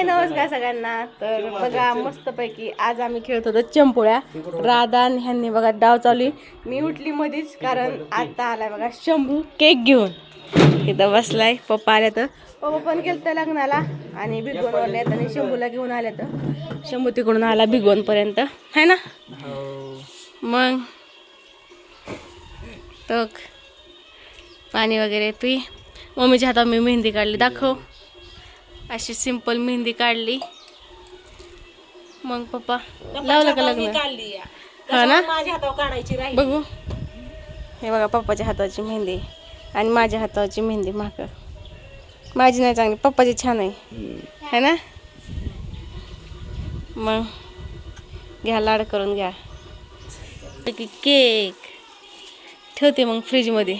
हाय नमस्कार सगळ्यांना. तर बघा मस्तपैकी आज आम्ही खेळत होतो चंपोळ्या. राधा ह्यांनी बघा डाव चालू. मी उठली मध्येच कारण आता आलाय बघा शंभू केक घेऊन. इथं बसलाय. पप्पा आले तर पप्पा पण गेलं तर लग्नाला आणि भिगवणवर येत आणि शंभूला घेऊन आले तर शंभू तिकडून आला भिगवणपर्यंत है ना. मग टक पाणी वगैरे पी. मम्मीच्या हातात मी मेहंदी काढली दाखव. अशी सिंपल मेहंदी काढली. मग पप्पा लावलं का लग्न हा ना. माझ्या हातावर काढायची राहील बघू हे बघा पप्पाच्या हाताची मेहंदी आणि माझ्या हाताची मेहंदी. माग माझी नाही चांगली पप्पाची छान आहे ना. मग घ्या लाड करून घ्या. केक ठेवते मग फ्रीजमध्ये.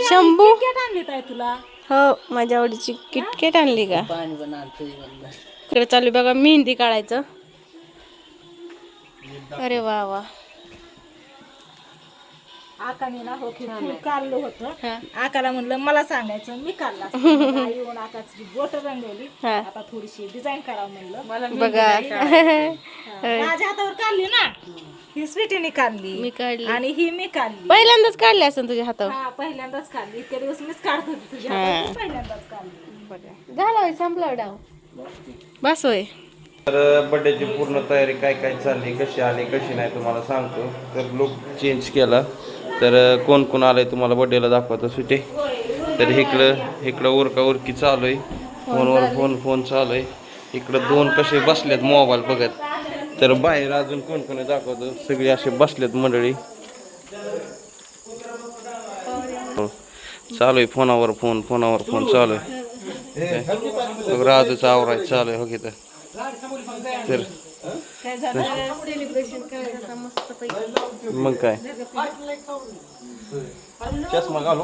शंभू आणली ताई तुला. हो माझ्या आवडीची किटकेट आणली का. इकडे चालू बघा मेहंदी काढायचं. अरे वा वा. आकाने ना हो फुल काढलं होतं. आकाला म्हणलं मला सांगायचं मी काढला येऊन आकाची बोट रंगवली. आता थोडीशी डिझाईन करावं म्हणलं बघा. माझ्या हातावर काढली ना. ही स्वीटीने काढली मी काढली आणि ही मी काढली. पहिल्यांदाच काढली असं तुझ्या हातावर. हा पहिल्यांदाच काढली. इतके दिवस मीच काढत होती तुझ्या हातावर पहिल्यांदाच काढली. बघा झाला संपला डाव बस होय. तर बड्डेची पूर्ण तयारी काय काय चालली, कशी आली कशी नाही तुम्हाला सांगतो. तर लुक चेंज केला. तर कोण कोण आलंय तुम्हाला बड्डेला दाखवतो सुटे. तर इकडं उरका उरकी चालू आहे. फोनवर फोन चालू आहे. इकडं दोन कसे बसलेत मोबाईल बघत. तर बाहेर अजून कोण कोणी दाखवतो. सगळे असे बसलेत मंडळी. चालू आहे फोनावर फोन चालू आहे. राजूचा आवरायचं चालू आहे हो की. तर मग काय चष्मा घालू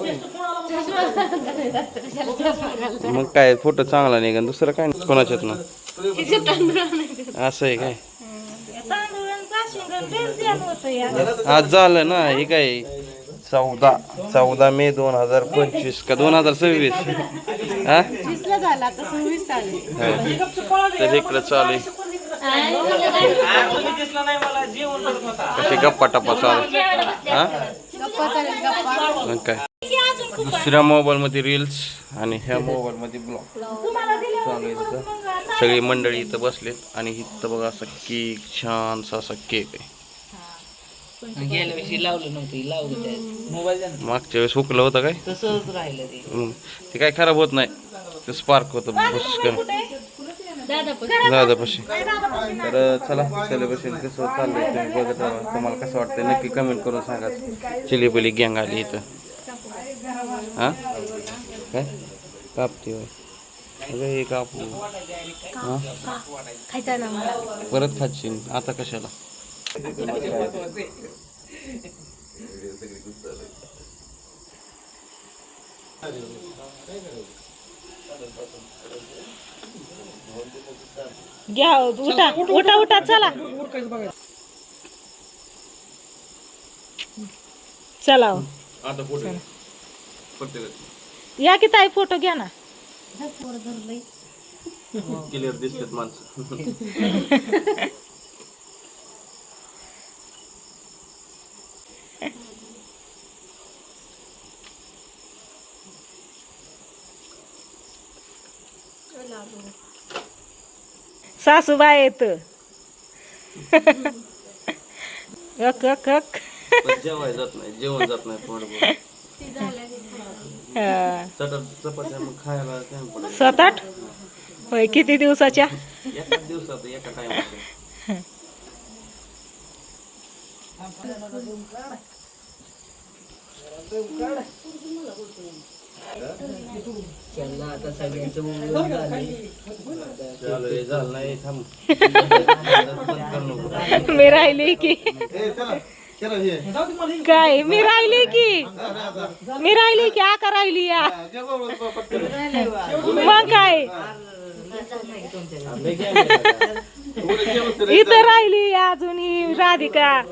मग काय फोटो चांगला नाही का दुसरं काय कोणाच्यात ना असं आहे काय. आज झालं ना हे काय 14 मे 2025 का 2026 हा. तर इकडं चालू आहे. कशी गप्पा टप्पा चालू हा. मग काय दुसऱ्या मोबाईल मध्ये रील्स आणि ह्या मोबाईल मध्ये ब्लॉग चालू आहे. सगळी मंडळी इथं बसलेत आणि इथं बघा असा केक छानसा असा केक आहे. मागच्या वेळेस हुकलं होतं काय तसंच राहिलं ते काय खराब होत नाही. ते स्पार्क होतं बुस्कन दादापाशी. तर चला सेलिब्रेशन कसं चाललंय तुम्ही बघत राहा. तुम्हाला कसं वाटतंय नक्की कमेंट करून सांगा. चिलीपली गँग आली इथं हा काय कापते होय. अगं हे कापू हा परत खाशील आता कशाला. घ्या उठा उठा उठा चला चला या की ताई फोटो घ्या ना. क्लिअर दिसतात माणसं. सासूबाई येत जेवाय जात नाही जेवण जात नाही पोटभर. चपात्या मग खायला काय 7-8 होय. किती दिवसाच्या एका दिवसात एका टाइम. आता सगळ्यांचं झालं नाही थांब. मी राहिली की काय मी राहिली की आका राहिली या. मग काय इथं राहिली अजून ही राधिका.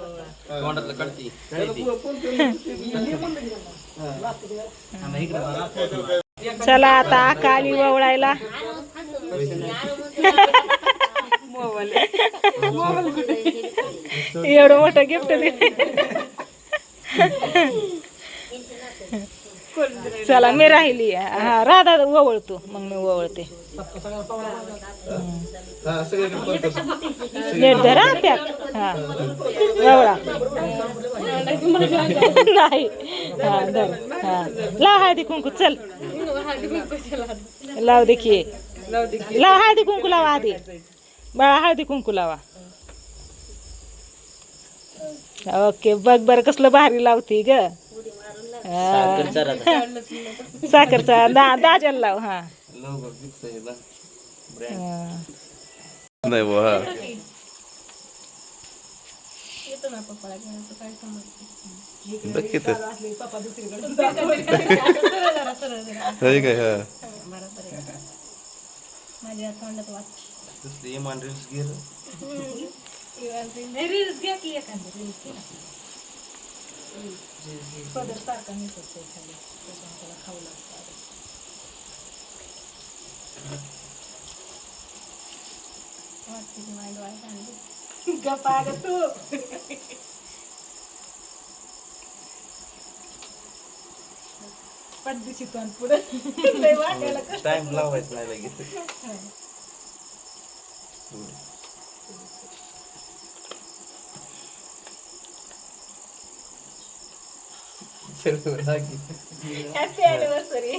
चला आता आका आली वळायला. एवढं मोठं गिफ्ट दे. चला मी राहिली. हा राधा ओवळतो मग मी ओवळते. नीट धरा पॅक. हा ओवळा. नाही हा धर. हा लाव हळदी कुंकू. चल लाव दे की. लाव हळदी कुंकू लावा आधी. बाळा हळदी कुंकू लावा. ओके बघ बरं कसलं भारी लावती ग. साखरचा दाजाला लाव. हा नाही बुवा. बघ किती काय हा इमान रील्स घे. रील्स घेतली एखादी रील्स पदर सारखा निघतो खाली त्याला खाऊ लागतं. गप्पा ग तू. पडदिशी पण पुढे लय वाटायला कष्ट. टाइम लावायचं नाही लगेच. Happy anniversary.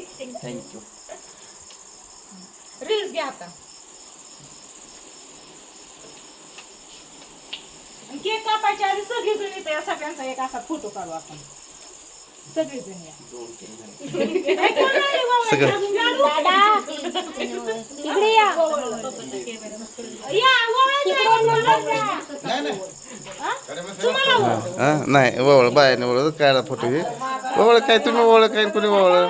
थँक्यू. रील्स घ्या आता. केक कापायच्या आधी सगळेजण येते. या सगळ्यांचा एक असा फोटो काढू आपण. सगळेजण या. इकडे या. नाही वळ बायाने वळ काय फोटो घे. वळ काय तुम्ही वळ काय कोणी वळ.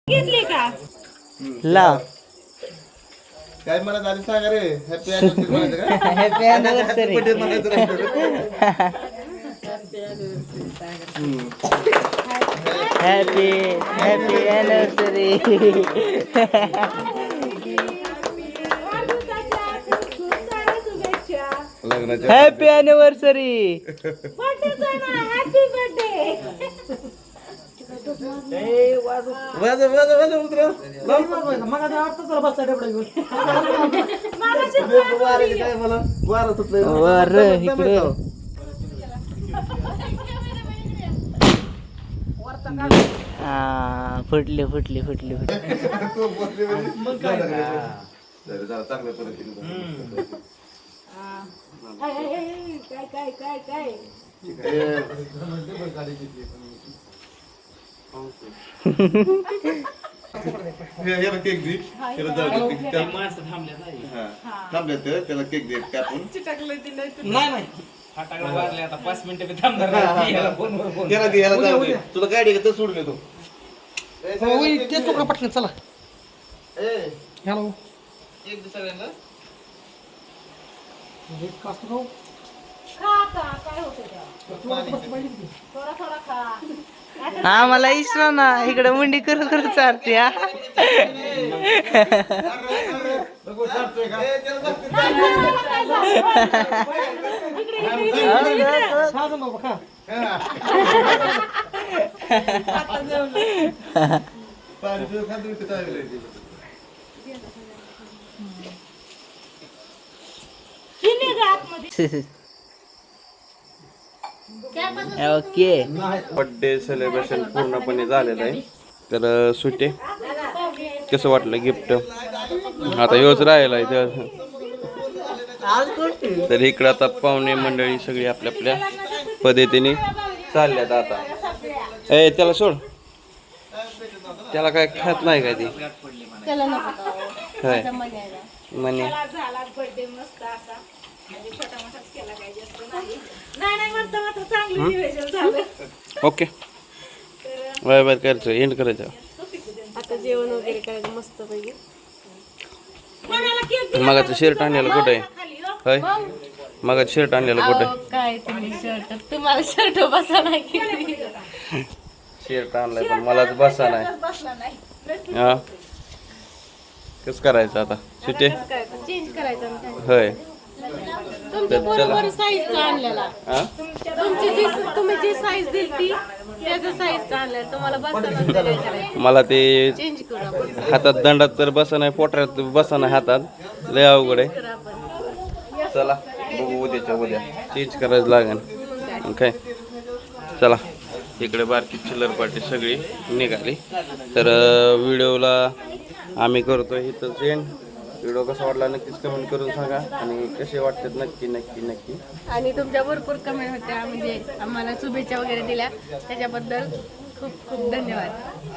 घेतली का ला काय मला झाली सांगा रे. Happy anniversary happy anniversary. Happy happy anniversary. लग्नाच्या हॅपी अॅनिव्हर्सरी. Happy birthday. वाजव वाजव वाजव उतरा. काय मला वारा सुटलंय. वर इकडे फुटली फुटली फुटली फुटली. जरा चांगल्या पद्धतीने काय काय काय केक दे. त्याला जाऊ दे. थांबले तर त्याला केक दे कापून. त्याला दे. याला जाऊ दे. तुला गाडी तर सोडून येतो. पटकन चला. हॅलो एक दुसऱ्यांना खा का काय होतं थोडा थोडा खा. हा मला इच्छा ना इकडे मुंडी करू करू चालते. ओके बर्थडे सेलिब्रेशन पूर्णपणे झालेलं आहे. तर सुटे कसं वाटलं गिफ्ट. आता योच राहिला आहे. तर इकडं आता पाहुणे मंडळी सगळी आपल्या आपल्या पद्धतीने चालल्यात. आता ए त्याला सोड. त्याला काय खात नाही काय ती. होय म्हणे झाला बर्थडे मस्त असा. म्हणजे छोटा मोठाच केला काही जास्त नाही. नाही म्हणता मात्र चांगलं नियोजन झालं. ओके बाय बाय करायचं एंड करायचं. आता जेवण वगैरे करायचं मस्त पैकी. मगाचं शर्ट आणलेलं कुठे आहे. होय मगाचं शर्ट आणलेलं कुठे आहे. काय तुम्ही शर्ट तुम्हाला शर्ट बसा नाही केली. शर्ट आणलाय पण मलाच बसा नाही. बसला नाही हा कसं करायचं आता सुटे चेंज करायचं होय तुमच्या बरोबर साईजचा आणलेला हा तुम्ही जी साईज दिली ती त्याचा साईजचा आणलाय तुम्हाला बसायला काय करायचं मला ते चेंज करू आपण हातात दंडात तर बसा नाही पोटऱ्यात बसा नाही हातात लय अवघड आहे. चला बघू उद्या चेंज करायचं लागेल काय. चला इकडे बारकी चिल्लर पार्टी सगळी निघाली तर व्हिडिओला आम्ही करतो इथंच एंड. व्हिडिओ कसा वाटला नक्कीच कमेंट करून सांगा आणि कसे वाटतात नक्की. आणि तुमच्या भरपूर कमेंट होत्या म्हणजे आम्हाला शुभेच्छा वगैरे दिल्या त्याच्याबद्दल खूप खूप धन्यवाद.